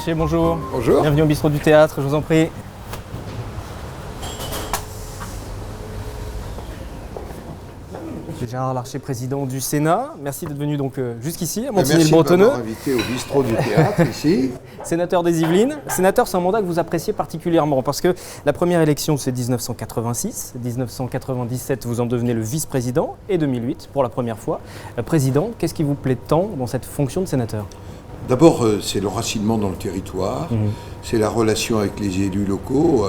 Larcher, bonjour. Bonjour. Bienvenue au bistrot du théâtre, je vous en prie. Gérard Larcher, président du Sénat. Merci d'être venu donc jusqu'ici, à Montigny-le-Bretonneux. Merci de m'avoir invité au bistrot du théâtre ici. Sénateur des Yvelines. Sénateur, c'est un mandat que vous appréciez particulièrement parce que la première élection, c'est 1986. 1997, vous en devenez le vice-président et 2008, pour la première fois, président. Qu'est-ce qui vous plaît tant dans cette fonction de sénateur ? D'abord, c'est le racinement dans le territoire, c'est la relation avec les élus locaux.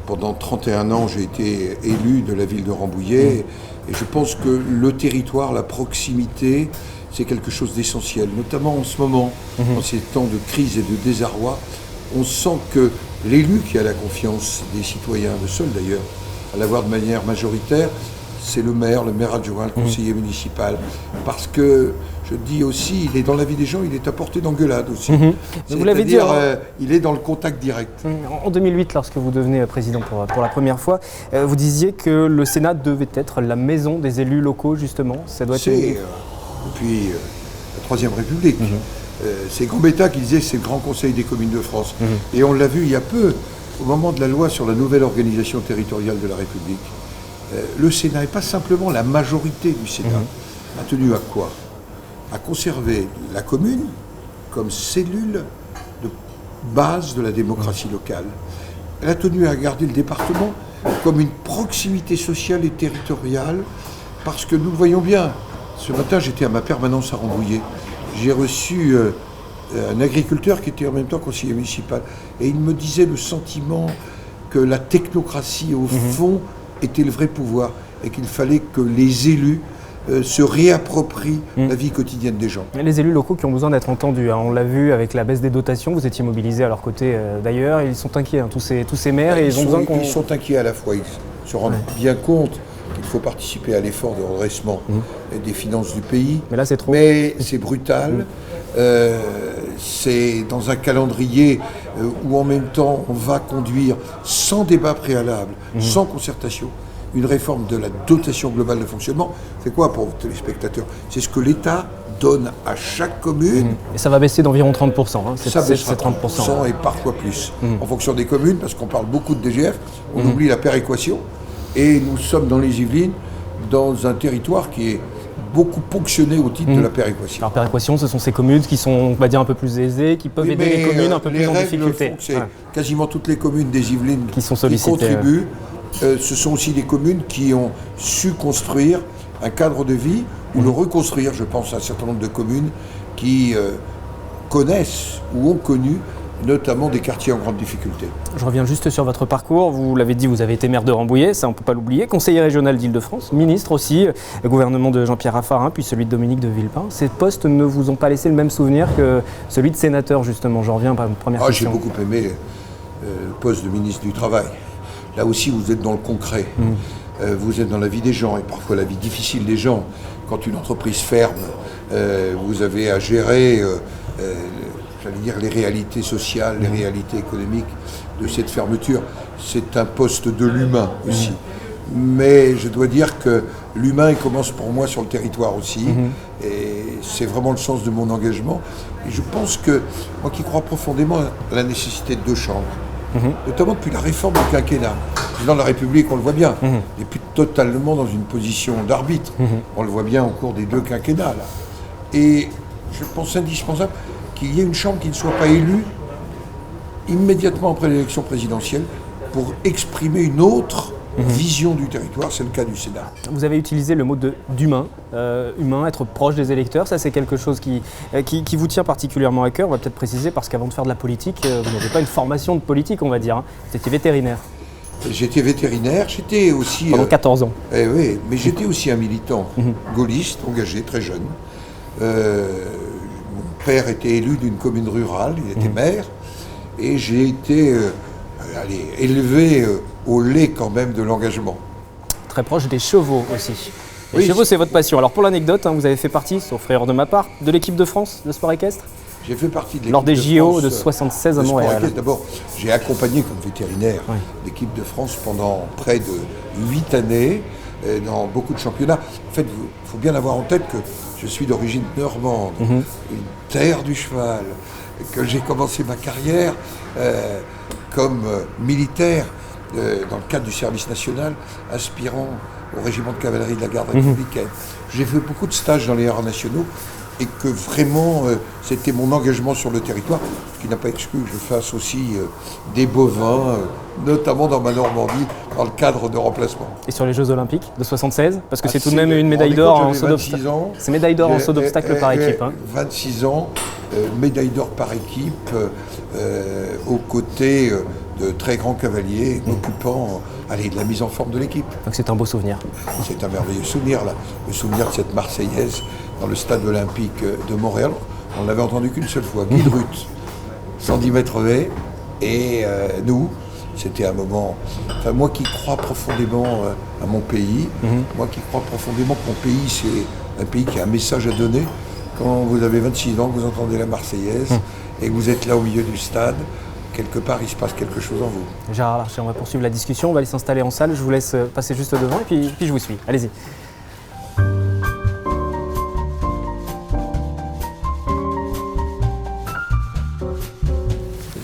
Pendant 31 ans, j'ai été élu de la ville de Rambouillet et je pense que le territoire, la proximité, c'est quelque chose d'essentiel, notamment en ce moment, dans ces temps de crise et de désarroi. On sent que l'élu qui a la confiance des citoyens, le seul d'ailleurs, à l'avoir de manière majoritaire, c'est le maire adjoint, le conseiller municipal, parce que je dis aussi, il est dans la vie des gens, il est à portée d'engueulade aussi. Vous l'avez dit, il est dans le contact direct. En 2008, lorsque vous devenez président pour la première fois, vous disiez que le Sénat devait être la maison des élus locaux, justement. Ça doit être... Depuis la Troisième République. C'est Gambetta qui disait que c'est le Grand Conseil des communes de France. Et on l'a vu il y a peu, au moment de la loi sur la nouvelle organisation territoriale de la République. Le Sénat n'est pas simplement la majorité du Sénat. A tenu à quoi ? À conserver la commune comme cellule de base de la démocratie locale. Elle a tenu à garder le département comme une proximité sociale et territoriale, parce que nous le voyons bien. Ce matin, j'étais à ma permanence à Rambouillet. J'ai reçu un agriculteur qui était en même temps conseiller municipal. Et il me disait le sentiment que la technocratie, au fond, était le vrai pouvoir et qu'il fallait que les élus se réapproprient la vie quotidienne des gens. Les élus locaux qui ont besoin d'être entendus, on l'a vu avec la baisse des dotations, vous étiez mobilisés à leur côté d'ailleurs, ils sont inquiets, tous ces maires, et ils ont besoin qu'on... Ils sont inquiets à la fois, ils se rendent bien compte qu'il faut participer à l'effort de redressement des finances du pays. Mais là c'est trop. Mais c'est brutal, c'est dans un calendrier où en même temps on va conduire sans débat préalable, sans concertation, une réforme de la dotation globale de fonctionnement. C'est quoi pour vos téléspectateurs ? C'est ce que l'État donne à chaque commune. Et ça va baisser d'environ 30%. Ça baissera 30% et parfois plus, en fonction des communes, parce qu'on parle beaucoup de DGF, on oublie la péréquation. Et nous sommes dans les Yvelines, dans un territoire qui est beaucoup ponctionné au titre de la péréquation. Alors péréquation, ce sont ces communes qui sont, on va dire, un peu plus aisées, qui peuvent aider les communes un peu plus en difficulté. C'est quasiment toutes les communes des Yvelines qui sont sollicitées, qui contribuent. Ce sont aussi des communes qui ont su construire un cadre de vie ou le reconstruire. Je pense à un certain nombre de communes qui connaissent ou ont connu notamment des quartiers en grande difficulté. Je reviens juste sur votre parcours. Vous l'avez dit, vous avez été maire de Rambouillet, ça on ne peut pas l'oublier, conseiller régional d'Île-de-France, ministre aussi, le gouvernement de Jean-Pierre Raffarin, puis celui de Dominique de Villepin. Ces postes ne vous ont pas laissé le même souvenir que celui de sénateur, justement. Je reviens à ma première question. J'ai beaucoup aimé le poste de ministre du Travail. Là aussi, vous êtes dans le concret. Vous êtes dans la vie des gens, et parfois la vie difficile des gens. Quand une entreprise ferme, vous avez à gérer j'allais dire les réalités sociales, les réalités économiques de cette fermeture. C'est un poste de l'humain aussi. Mais je dois dire que l'humain, il commence pour moi sur le territoire aussi. Et c'est vraiment le sens de mon engagement. Et je pense que, moi qui crois profondément à la nécessité de deux chambres, notamment depuis la réforme du quinquennat. Le président de la République, on le voit bien, n'est plus totalement dans une position d'arbitre. On le voit bien au cours des deux quinquennats. Là. Et je pense indispensable qu'il y ait une chambre qui ne soit pas élue immédiatement après l'élection présidentielle pour exprimer une autre vision du territoire, c'est le cas du Sénat. Vous avez utilisé le mot d'humain, humain, être proche des électeurs, ça c'est quelque chose qui vous tient particulièrement à cœur, on va peut-être préciser, parce qu'avant de faire de la politique, vous n'avez pas une formation de politique, on va dire, vous étiez vétérinaire. J'étais vétérinaire, j'étais aussi... Pendant 14 ans. Oui, mais j'étais aussi un militant gaulliste, engagé, très jeune. Mon père était élu d'une commune rurale, il était maire, et j'ai été élevé au lait quand même de l'engagement. Très proche des chevaux aussi. Les Oui, chevaux, c'est votre passion. Alors pour l'anecdote, vous avez fait partie, sauf erreur de ma part, de l'équipe de France de sport équestre. J'ai fait partie de l'équipe lors des de JO France, de 76 à Montréal. D'abord, j'ai accompagné comme vétérinaire l'équipe de France pendant près de 8 années dans beaucoup de championnats. En fait, il faut bien avoir en tête que je suis d'origine normande, une terre du cheval, que j'ai commencé ma carrière comme militaire dans le cadre du service national, aspirant au régiment de cavalerie de la garde républicaine. J'ai fait beaucoup de stages dans les haras nationaux et que vraiment c'était mon engagement sur le territoire, ce qui n'a pas exclu que je fasse aussi des bovins, notamment dans ma Normandie, dans le cadre de remplacement. Et sur les Jeux Olympiques de 76, parce que c'est tout de même une médaille d'or en saut d'obstacle. C'est médaille d'or en saut d'obstacle par équipe. 26 ans, médaille d'or par équipe, aux côtés de très grands cavaliers, occupant de la mise en forme de l'équipe. Donc c'est un beau souvenir. C'est un merveilleux souvenir, là. Le souvenir de cette Marseillaise dans le stade olympique de Montréal. On ne l'avait entendu qu'une seule fois, Guy Drut, 110 mètres V, et nous, c'était un moment... Enfin, moi qui crois profondément à mon pays, moi qui crois profondément que mon pays, c'est un pays qui a un message à donner. Quand vous avez 26 ans, que vous entendez la Marseillaise, et que vous êtes là au milieu du stade, quelque part, il se passe quelque chose en vous. Gérard Larcher, on va poursuivre la discussion, on va aller s'installer en salle, je vous laisse passer juste devant, et puis je vous suis. Allez-y.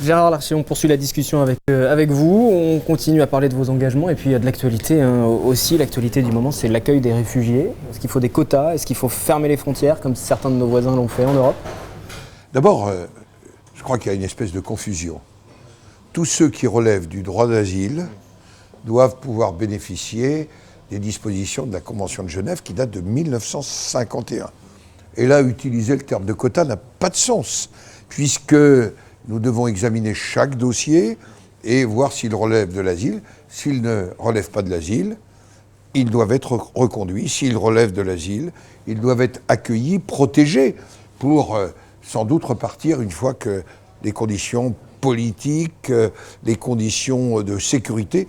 Gérard Larcher, on poursuit la discussion avec vous. On continue à parler de vos engagements et puis de l'actualité aussi. L'actualité du moment, c'est l'accueil des réfugiés. Est-ce qu'il faut des quotas? Est-ce qu'il faut fermer les frontières comme certains de nos voisins l'ont fait en Europe? D'abord, je crois qu'il y a une espèce de confusion. Tous ceux qui relèvent du droit d'asile doivent pouvoir bénéficier des dispositions de la Convention de Genève qui date de 1951. Et là, utiliser le terme de quota n'a pas de sens, puisque nous devons examiner chaque dossier et voir s'il relève de l'asile. S'il ne relève pas de l'asile, ils doivent être reconduits. S'ils relèvent de l'asile, ils doivent être accueillis, protégés, pour sans doute repartir une fois que les conditions politiques, les conditions de sécurité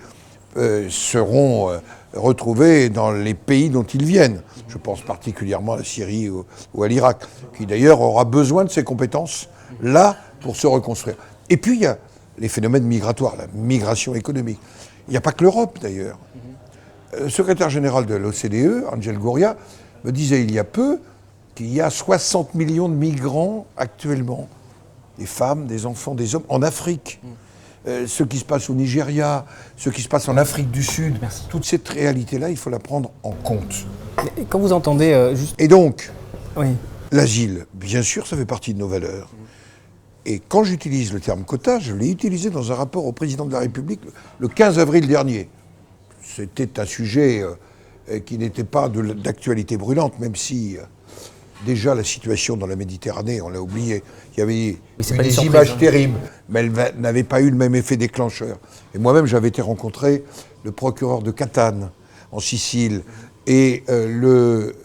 seront retrouvées dans les pays dont ils viennent. Je pense particulièrement à la Syrie ou à l'Irak, qui d'ailleurs aura besoin de ces compétences là pour se reconstruire. Et puis il y a les phénomènes migratoires, la migration économique. Il n'y a pas que l'Europe d'ailleurs. Le secrétaire général de l'OCDE, Angel Gurria, me disait il y a peu qu'il y a 60 millions de migrants actuellement. Des femmes, des enfants, des hommes, en Afrique. Ce qui se passe au Nigeria, ce qui se passe en Afrique du Sud, toute cette réalité-là, il faut la prendre en compte. Et quand vous entendez juste... Et donc, oui. L'asile, bien sûr, ça fait partie de nos valeurs. Et quand j'utilise le terme quota, je l'ai utilisé dans un rapport au président de la République le 15 avril dernier. C'était un sujet qui n'était pas d'actualité brûlante, même si déjà la situation dans la Méditerranée, on l'a oublié. Il y avait des images terribles, mais elles n'avaient pas eu le même effet déclencheur. Et moi-même, j'avais été rencontrer le procureur de Catane, en Sicile, et le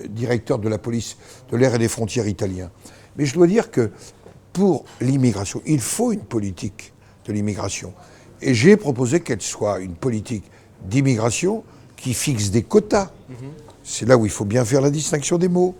directeur de la police de l'air et des frontières italien. Mais je dois dire que pour l'immigration, il faut une politique de l'immigration. Et j'ai proposé qu'elle soit une politique d'immigration qui fixe des quotas. C'est là où il faut bien faire la distinction des mots.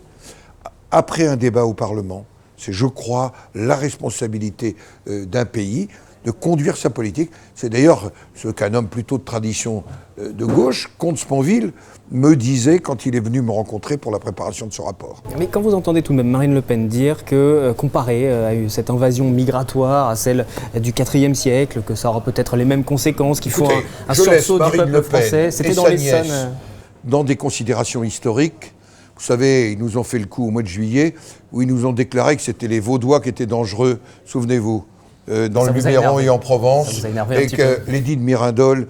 Après un débat au Parlement, c'est, je crois, la responsabilité d'un pays de conduire sa politique. C'est d'ailleurs ce qu'un homme plutôt de tradition de gauche, Comte Sponville, me disait quand il est venu me rencontrer pour la préparation de ce rapport. Mais quand vous entendez tout de même Marine Le Pen dire que, comparé à cette invasion migratoire à celle du IVe siècle, que ça aura peut-être les mêmes conséquences, qu'il faut un sursaut du peuple français, c'était dans l'Essonne. Dans des considérations historiques, vous savez, ils nous ont fait le coup au mois de juillet, où ils nous ont déclaré que c'était les Vaudois qui étaient dangereux, souvenez-vous. Dans le Luberon et en Provence, et que l'édit de Mirindol,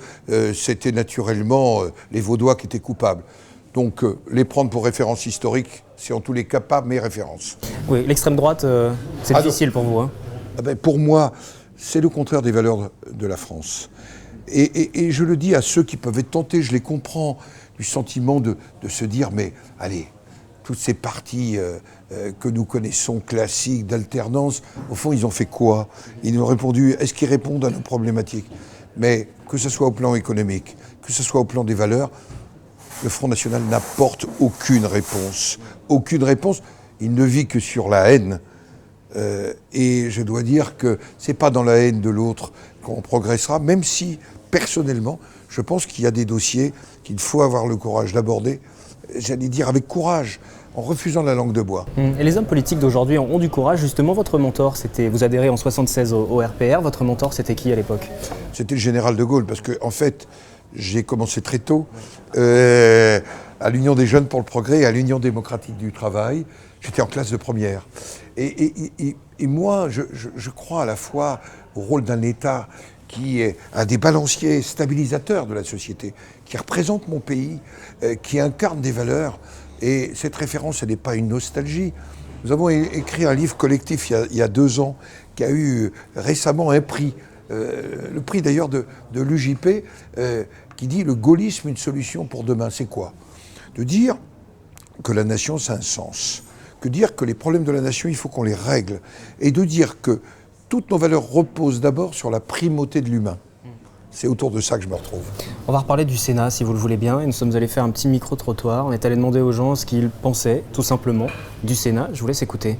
c'était naturellement les Vaudois qui étaient coupables. Donc les prendre pour référence historique, c'est en tous les cas pas mes références. Oui, l'extrême droite, c'est difficile pour vous, hein? Pour moi, c'est le contraire des valeurs de la France. Et je le dis à ceux qui peuvent être tentés, je les comprends, du sentiment de se dire, mais allez, toutes ces partis que nous connaissons, classiques, d'alternance, au fond, ils ont fait quoi? Ils nous ont répondu, est-ce qu'ils répondent à nos problématiques? Mais que ce soit au plan économique, que ce soit au plan des valeurs, le Front National n'apporte aucune réponse. Aucune réponse. Il ne vit que sur la haine. Et je dois dire que c'est pas dans la haine de l'autre qu'on progressera, même si, personnellement, je pense qu'il y a des dossiers qu'il faut avoir le courage d'aborder, j'allais dire avec courage, en refusant la langue de bois. Et les hommes politiques d'aujourd'hui ont du courage. Justement, votre mentor, vous adhérez en 1976 au RPR. Votre mentor, c'était qui à l'époque? C'était le général de Gaulle, parce que en fait, j'ai commencé très tôt à l'Union des jeunes pour le progrès et à l'Union démocratique du travail. J'étais en classe de première. Et moi, je crois à la fois au rôle d'un État qui est un des balanciers stabilisateurs de la société, qui représente mon pays, qui incarne des valeurs. Et cette référence, elle n'est pas une nostalgie. Nous avons écrit un livre collectif il y a 2 ans, qui a eu récemment un prix, le prix d'ailleurs de l'UJP, qui dit « Le gaullisme, une solution pour demain ». C'est quoi? De dire que la nation, c'est un sens. Que dire que les problèmes de la nation, il faut qu'on les règle. Et de dire que toutes nos valeurs reposent d'abord sur la primauté de l'humain. C'est autour de ça que je me retrouve. On va reparler du Sénat, si vous le voulez bien. Et nous sommes allés faire un petit micro-trottoir. On est allé demander aux gens ce qu'ils pensaient, tout simplement, du Sénat. Je vous laisse écouter.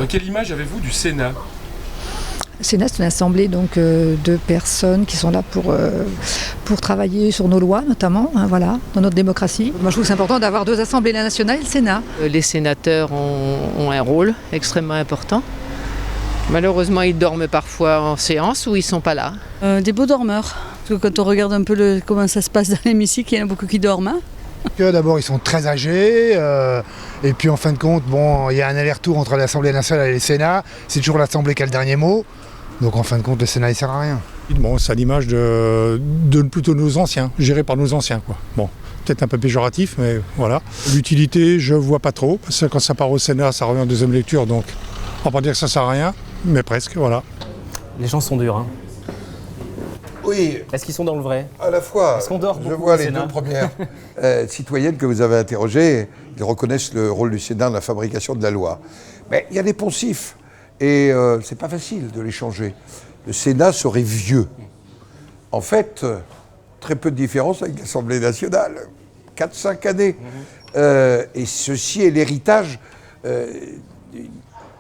Quelle image avez-vous du Sénat? Le Sénat, c'est une assemblée donc, de personnes qui sont là pour travailler sur nos lois, notamment, voilà, dans notre démocratie. Moi, je trouve que c'est important d'avoir 2 assemblées, la nationale et le Sénat. Les sénateurs ont un rôle extrêmement important. Malheureusement, ils dorment parfois en séance ou ils ne sont pas là. Des beaux dormeurs. Parce que quand on regarde un peu comment ça se passe dans l'hémicycle, il y en a beaucoup qui dorment. D'abord, ils sont très âgés. Et puis, en fin de compte, bon, il y a un aller-retour entre l'Assemblée nationale et le Sénat. C'est toujours l'Assemblée qui a le dernier mot. Donc, en fin de compte, le Sénat, il ne sert à rien. Bon, c'est à l'image de plutôt nos anciens, gérés par nos anciens, quoi. Bon, peut-être un peu péjoratif, mais voilà. L'utilité, je vois pas trop, parce que quand ça part au Sénat, ça revient en deuxième lecture, donc on va pas dire que ça sert à rien, mais presque, voilà. Les gens sont durs, hein. Oui. Est-ce qu'ils sont dans le vrai? À la fois, est-ce qu'on dort je beaucoup vois au les Sénat 2 premières citoyennes que vous avez interrogées, ils reconnaissent le rôle du Sénat dans la fabrication de la loi. Mais il y a des poncifs, et c'est pas facile de les changer. Le Sénat serait vieux. En fait, très peu de différence avec l'Assemblée nationale. 4-5 années. Et ceci est l'héritage d'un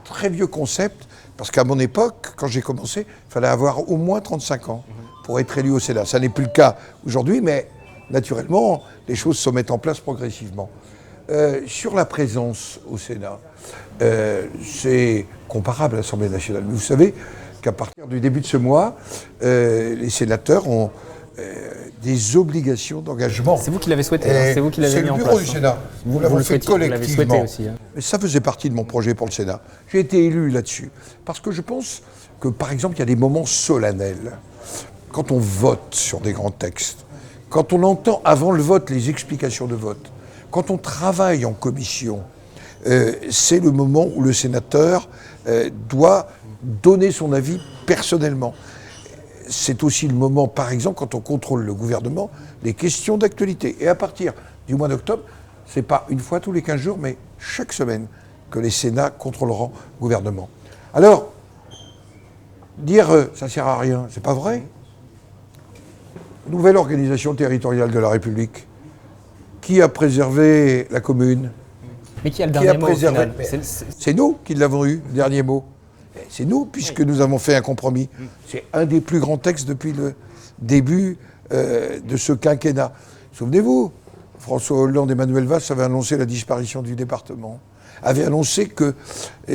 très vieux concept, parce qu'à mon époque, quand j'ai commencé, il fallait avoir au moins 35 ans pour être élu au Sénat. Ça n'est plus le cas aujourd'hui, mais naturellement, les choses se mettent en place progressivement. Sur la présence au Sénat, c'est comparable à l'Assemblée nationale. Mais vous savez qu'à partir du début de ce mois, les sénateurs ont des obligations d'engagement. C'est vous qui l'avez souhaité, c'est vous qui l'avez mis en place. C'est le bureau du Sénat. Vous l'avez fait collectivement. Vous l'avez souhaité aussi. Mais ça faisait partie de mon projet pour le Sénat. J'ai été élu là-dessus. Parce que je pense que, par exemple, il y a des moments solennels. Quand on vote sur des grands textes, quand on entend avant le vote les explications de vote, quand on travaille en commission, c'est le moment où le sénateur doit donner son avis personnellement. C'est aussi le moment, par exemple, quand on contrôle le gouvernement, des questions d'actualité. Et à partir du mois d'octobre, c'est pas une fois tous les 15 jours, mais chaque semaine que les Sénats contrôleront le gouvernement. Alors, dire ça sert à rien, c'est pas vrai. Nouvelle organisation territoriale de la République. Qui a préservé la commune? Mais qui a le dernier mot au final? C'est nous qui l'avons eu, le dernier mot. C'est nous, puisque nous avons fait un compromis. C'est un des plus grands textes depuis le début de ce quinquennat. Souvenez-vous, François Hollande et Manuel Valls avaient annoncé la disparition du département, avaient annoncé que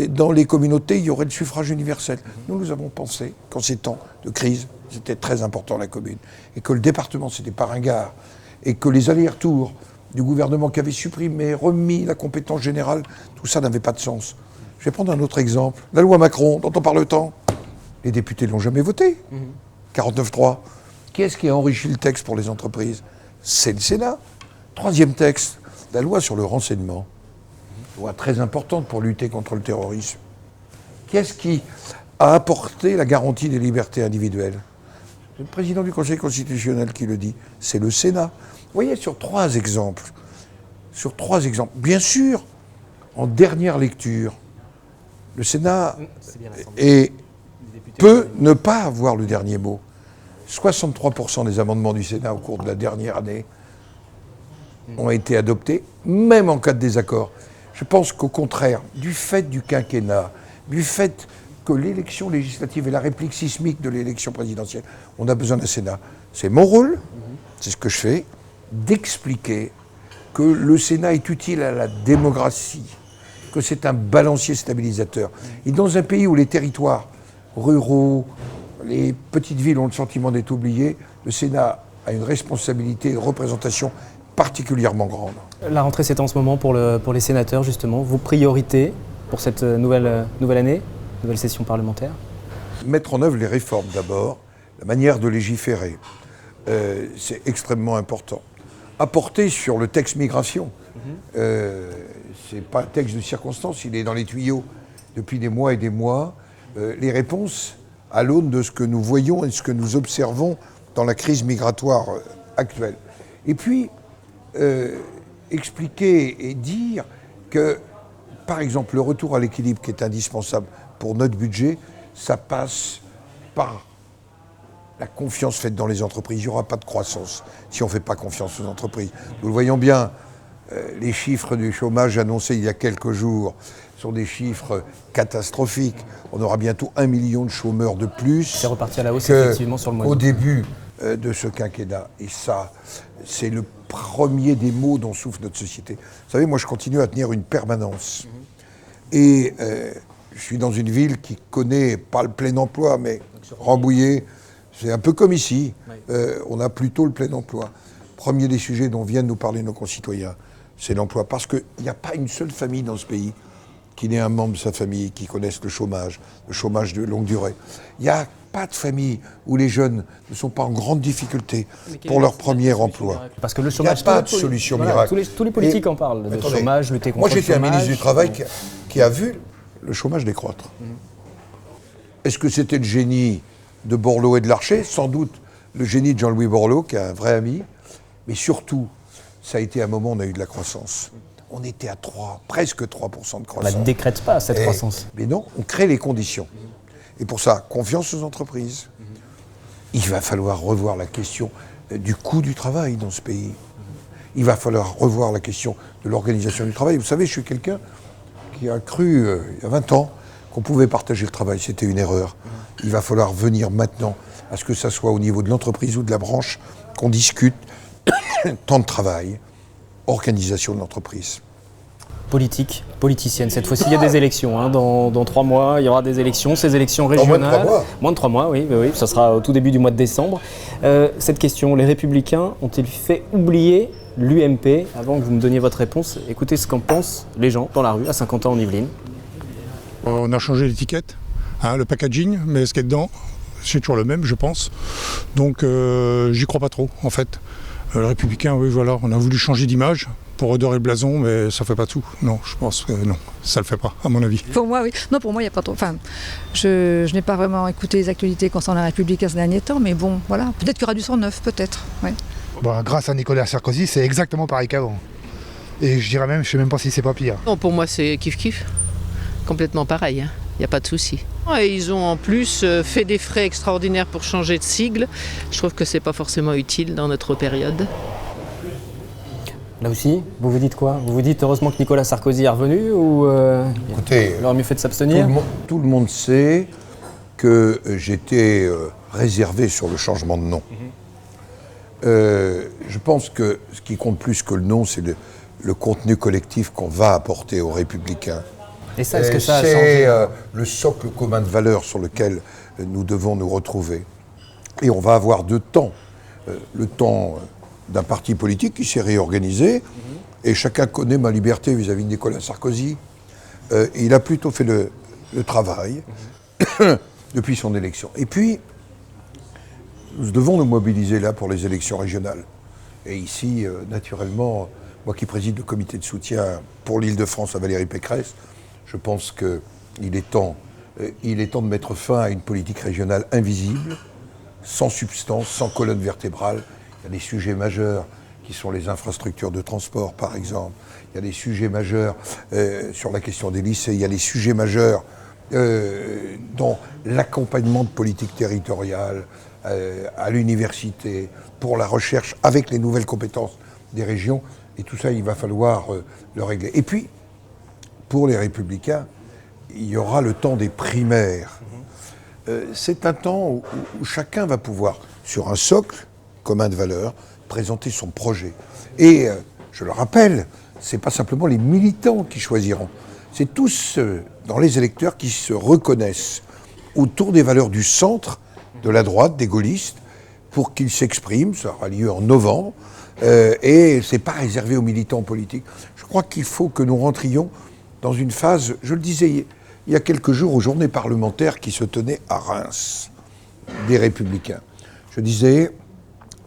dans les communautés, il y aurait le suffrage universel. Nous avons pensé qu'en ces temps de crise, c'était très important la commune, et que le département, c'était pas ringard, et que les allers-retours du gouvernement qui avait supprimé, remis la compétence générale, tout ça n'avait pas de sens. Je vais prendre un autre exemple. La loi Macron, dont on parle tant, les députés ne l'ont jamais votée. 49.3. Qui est-ce qui a enrichi le texte pour les entreprises? C'est le Sénat. 3e texte, la loi sur le renseignement. Loi très importante pour lutter contre le terrorisme. Qui est-ce qui a apporté la garantie des libertés individuelles? C'est le président du Conseil constitutionnel qui le dit. C'est le Sénat. Vous voyez, sur 3 exemples, bien sûr, en dernière lecture, le Sénat peut ne pas avoir le dernier mot. 63% des amendements du Sénat au cours de la dernière année ont été adoptés, même en cas de désaccord. Je pense qu'au contraire, du fait du quinquennat, du fait que l'élection législative est la réplique sismique de l'élection présidentielle, on a besoin d'un Sénat. C'est mon rôle, c'est ce que je fais, d'expliquer que le Sénat est utile à la démocratie, que c'est un balancier stabilisateur. Et dans un pays où les territoires ruraux, les petites villes ont le sentiment d'être oubliés, le Sénat a une responsabilité de représentation particulièrement grande. La rentrée, c'est en ce moment pour les sénateurs, justement. Vos priorités pour cette nouvelle année, nouvelle session parlementaire? Mettre en œuvre les réformes d'abord, la manière de légiférer, c'est extrêmement important. Apporter sur le texte migration, c'est pas un texte de circonstance, il est dans les tuyaux depuis des mois et des mois. Les réponses à l'aune de ce que nous voyons et de ce que nous observons dans la crise migratoire actuelle. Et puis, expliquer et dire que, par exemple, le retour à l'équilibre qui est indispensable pour notre budget, ça passe par la confiance faite dans les entreprises. Il n'y aura pas de croissance si on ne fait pas confiance aux entreprises. Nous le voyons bien, les chiffres du chômage annoncés il y a quelques jours sont des chiffres catastrophiques. On aura bientôt 1 million de chômeurs de plus. C'est reparti à la hausse effectivement sur le mois d'août. Au début de ce quinquennat. Et ça, c'est le premier des maux dont souffre notre société. Vous savez, moi je continue à tenir une permanence. Et je suis dans une ville qui connaît pas le plein emploi, mais Rambouillet, c'est un peu comme ici. On a plutôt le plein emploi. Premier des sujets dont viennent nous parler nos concitoyens, c'est l'emploi. Parce qu'il n'y a pas une seule famille dans ce pays qui n'ait un membre de sa famille qui connaisse le chômage de longue durée. Il n'y a pas de famille où les jeunes ne sont pas en grande difficulté pour leur premier emploi. Parce que le chômage, il n'y a pas de solution miracle. Tous les politiques en parlent, de chômage, lutter contre le chômage. Moi j'étais un ministre du Travail qui a vu le chômage décroître. Est-ce que c'était le génie de Borloo et de Larcher? Sans doute le génie de Jean-Louis Borloo, qui est un vrai ami. Mais surtout, ça a été un moment où on a eu de la croissance. On était à presque 3% de croissance. On ne décrète pas cette croissance. Mais non, on crée les conditions. Et pour ça, confiance aux entreprises. Il va falloir revoir la question du coût du travail dans ce pays. Il va falloir revoir la question de l'organisation du travail. Vous savez, je suis quelqu'un qui a cru, il y a 20 ans, qu'on pouvait partager le travail. C'était une erreur. Il va falloir venir maintenant à ce que ça soit au niveau de l'entreprise ou de la branche qu'on discute temps de travail, organisation de l'entreprise. Politicienne. Cette fois-ci, il y a des élections. Hein. Dans 3 mois, il y aura des élections, ces élections régionales. Moins de 3 mois, oui. Ça sera au tout début du mois de décembre. Cette question, les Républicains ont-ils fait oublier l'UMP? Avant que vous me donniez votre réponse, écoutez ce qu'en pensent les gens dans la rue, à Saint-Quentin en Yvelines. On a changé l'étiquette, le packaging, mais ce qui est dedans, c'est toujours le même, je pense. Donc, j'y crois pas trop, en fait. Les Républicains, oui, voilà, on a voulu changer d'image pour redorer le blason, mais ça fait pas tout. Non, je pense que non, ça le fait pas, à mon avis. Pour moi, oui. Non, pour moi, il n'y a pas trop. Enfin, je n'ai pas vraiment écouté les actualités concernant la République ces derniers temps, mais bon, voilà. Peut-être qu'il y aura du sang neuf, peut-être. Ouais. Bon, grâce à Nicolas Sarkozy, c'est exactement pareil qu'avant. Et je dirais même, je sais même pas si c'est pas pire. Non, pour moi, c'est kiff-kiff. Complètement pareil, hein. Il n'y a pas de souci. Et ils ont en plus fait des frais extraordinaires pour changer de sigle. Je trouve que c'est pas forcément utile dans notre période. Là aussi, vous vous dites quoi? Vous vous dites heureusement que Nicolas Sarkozy est revenu ou Écoutez, il aurait mieux fait de s'abstenir? Tout le monde sait que j'étais réservé sur le changement de nom. Je pense que ce qui compte plus que le nom, c'est le contenu collectif qu'on va apporter aux Républicains. Et ça, est-ce que ça a changé? C'est le socle commun de valeurs sur lequel nous devons nous retrouver. Et on va avoir 2 temps. Le temps d'un parti politique qui s'est réorganisé, et chacun connaît ma liberté vis-à-vis de Nicolas Sarkozy. Il a plutôt fait le travail depuis son élection. Et puis, nous devons nous mobiliser là pour les élections régionales. Et ici, naturellement, moi qui préside le comité de soutien pour l'Île-de-France à Valérie Pécresse, je pense qu'il est temps de mettre fin à une politique régionale invisible, sans substance, sans colonne vertébrale. Il y a des sujets majeurs qui sont les infrastructures de transport, par exemple. Il y a des sujets majeurs sur la question des lycées. Il y a des sujets majeurs dans l'accompagnement de politiques territoriales à l'université, pour la recherche, avec les nouvelles compétences des régions. Et tout ça, il va falloir le régler. Et puis, pour les Républicains, il y aura le temps des primaires. C'est un temps où chacun va pouvoir, sur un socle commun de valeurs, présenter son projet. Et je le rappelle, ce n'est pas simplement les militants qui choisiront. C'est tous ceux dans les électeurs qui se reconnaissent autour des valeurs du centre, de la droite, des gaullistes, pour qu'ils s'expriment. Ça aura lieu en novembre. Et ce n'est pas réservé aux militants politiques. Je crois qu'il faut que nous rentrions dans une phase, je le disais il y a quelques jours aux journées parlementaires qui se tenaient à Reims, des Républicains. Je disais,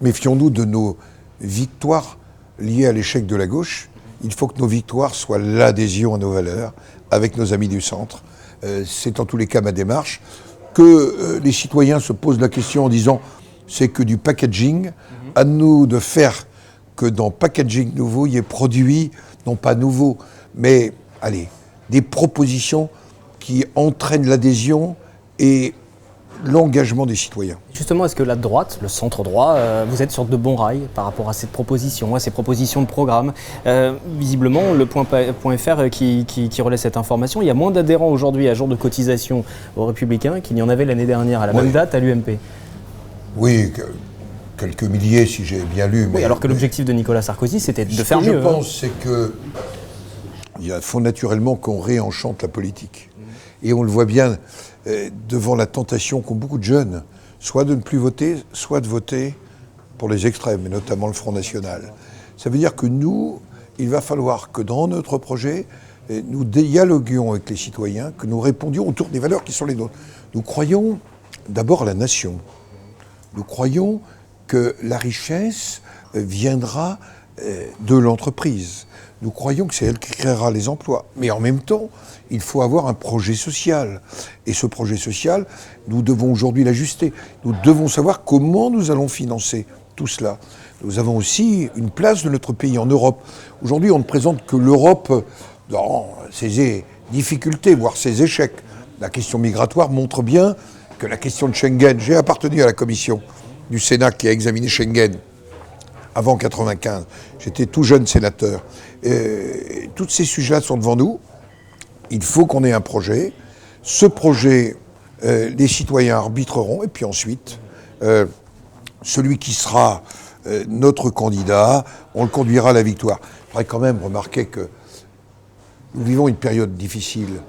méfions-nous de nos victoires liées à l'échec de la gauche. Il faut que nos victoires soient l'adhésion à nos valeurs avec nos amis du centre. C'est en tous les cas ma démarche. Que les citoyens se posent la question en disant c'est que du packaging, à nous de faire que dans packaging nouveau, il y ait produits, non pas nouveaux, mais allez, des propositions qui entraînent l'adhésion et l'engagement des citoyens. Justement, est-ce que la droite, le centre droit, vous êtes sur de bons rails par rapport à cette proposition, à ces propositions de programme? Visiblement, le .fr qui relaie cette information, il y a moins d'adhérents aujourd'hui à jour de cotisation aux Républicains qu'il n'y en avait l'année dernière à la même date à l'UMP. Oui, quelques milliers si j'ai bien lu. Oui, alors que l'objectif de Nicolas Sarkozy, c'était de faire mieux. Ce que je pense, c'est que il faut naturellement qu'on réenchante la politique. Et on le voit bien devant la tentation qu'ont beaucoup de jeunes, soit de ne plus voter, soit de voter pour les extrêmes, et notamment le Front National. Ça veut dire que nous, il va falloir que dans notre projet, nous dialoguions avec les citoyens, que nous répondions autour des valeurs qui sont les nôtres. Nous croyons d'abord à la nation. Nous croyons que la richesse viendra de l'entreprise. Nous croyons que c'est elle qui créera les emplois. Mais en même temps, il faut avoir un projet social. Et ce projet social, nous devons aujourd'hui l'ajuster. Nous devons savoir comment nous allons financer tout cela. Nous avons aussi une place de notre pays en Europe. Aujourd'hui, on ne présente que l'Europe dans ses difficultés, voire ses échecs. La question migratoire montre bien que la question de Schengen, j'ai appartenu à la commission du Sénat qui a examiné Schengen avant 1995. J'étais tout jeune sénateur. Tous ces sujets-là sont devant nous. Il faut qu'on ait un projet. Ce projet, les citoyens arbitreront. Et puis ensuite, celui qui sera notre candidat, on le conduira à la victoire. Je voudrais quand même remarquer que nous vivons une période difficile.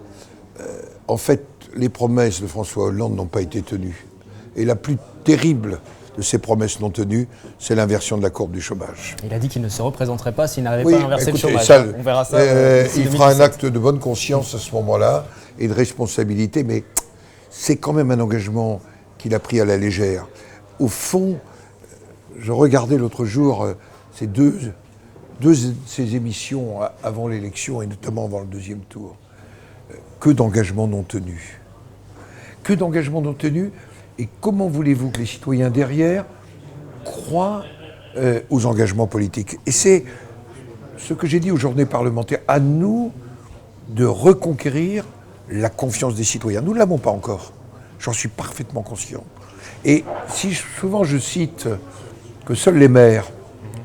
En fait, les promesses de François Hollande n'ont pas été tenues. Et la plus terrible de ces promesses non tenues, c'est l'inversion de la courbe du chômage. Il a dit qu'il ne se représenterait pas s'il n'arrivait pas à inverser le chômage. On verra ça. Il fera un acte de bonne conscience à ce moment-là et de responsabilité, mais c'est quand même un engagement qu'il a pris à la légère. Au fond, je regardais l'autre jour ces ces émissions avant l'élection et notamment avant le deuxième tour. Que d'engagements non tenus. Que d'engagements non tenus. Et comment voulez-vous que les citoyens derrière croient aux engagements politiques? Et c'est ce que j'ai dit aux journées parlementaires. À nous de reconquérir la confiance des citoyens. Nous ne l'avons pas encore. J'en suis parfaitement conscient. Et si souvent je cite que seuls les maires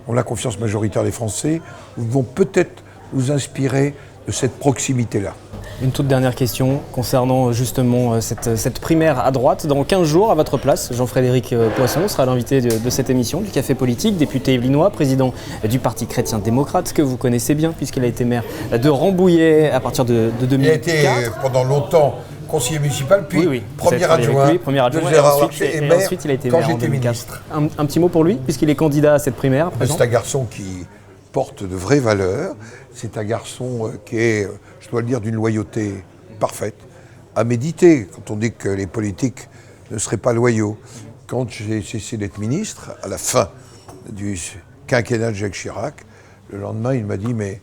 ont la confiance majoritaire des Français, vont peut-être nous inspirer de cette proximité-là. Une toute dernière question concernant justement cette primaire à droite. Dans 15 jours, à votre place, Jean-Frédéric Poisson sera l'invité de cette émission du Café Politique, député yvelinois, président du Parti chrétien-démocrate, que vous connaissez bien puisqu'il a été maire de Rambouillet à partir de 2004. Il a été pendant longtemps conseiller municipal, puis premier adjoint, et ensuite il a été maire en 2004. Un petit mot pour lui, puisqu'il est candidat à cette primaire. C'est un garçon qui porte de vraies valeurs. C'est un garçon qui est, je dois le dire, d'une loyauté parfaite, à méditer quand on dit que les politiques ne seraient pas loyaux. Quand j'ai cessé d'être ministre, à la fin du quinquennat de Jacques Chirac, le lendemain, il m'a dit « mais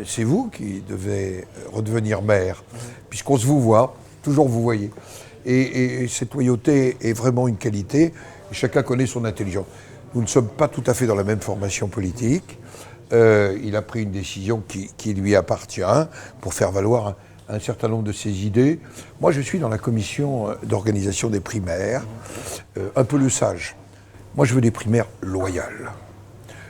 c'est vous qui devez redevenir maire, puisqu'on se vous voit, toujours vous voyez ». Et cette loyauté est vraiment une qualité, et chacun connaît son intelligence. Nous ne sommes pas tout à fait dans la même formation politique. Il a pris une décision qui lui appartient pour faire valoir un certain nombre de ses idées. Moi, je suis dans la commission d'organisation des primaires, un peu le sage. Moi, je veux des primaires loyales.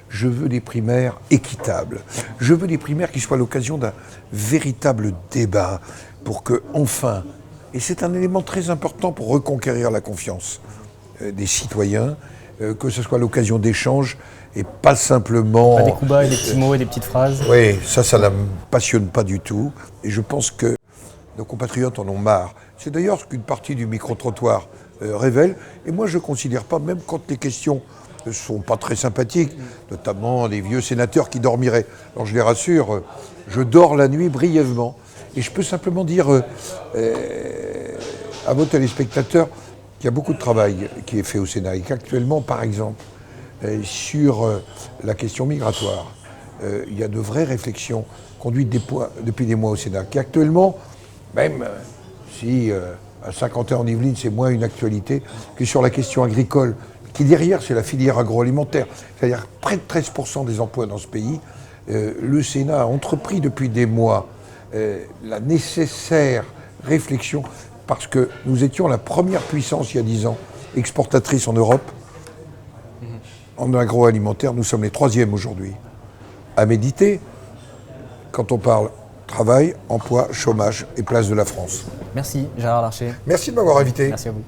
Je veux des primaires équitables. Je veux des primaires qui soient l'occasion d'un véritable débat pour que, enfin, et c'est un élément très important pour reconquérir la confiance des citoyens, que ce soit l'occasion d'échanges et pas simplement... Pas des coups bas et des petits mots et des petites phrases. Oui, ça ne me passionne pas du tout. Et je pense que nos compatriotes en ont marre. C'est d'ailleurs ce qu'une partie du micro-trottoir révèle. Et moi, je ne considère pas, même quand les questions ne sont pas très sympathiques, notamment des vieux sénateurs qui dormiraient. Alors je les rassure, je dors la nuit brièvement. Et je peux simplement dire à vos téléspectateurs qu'il y a beaucoup de travail qui est fait au Sénat. Et qu'actuellement, par exemple, sur la question migratoire, il y a de vraies réflexions conduites depuis des mois au Sénat, qui actuellement, même si à Saint-Quentin-en-Yvelines c'est moins une actualité, que sur la question agricole, qui derrière c'est la filière agroalimentaire, c'est-à-dire près de 13% des emplois dans ce pays, le Sénat a entrepris depuis des mois la nécessaire réflexion, parce que nous étions la première puissance il y a 10 ans, exportatrice en Europe, en agroalimentaire, nous sommes les 3e aujourd'hui. À méditer, quand on parle travail, emploi, chômage et place de la France. Merci Gérard Larcher. Merci de m'avoir invité. Merci à vous.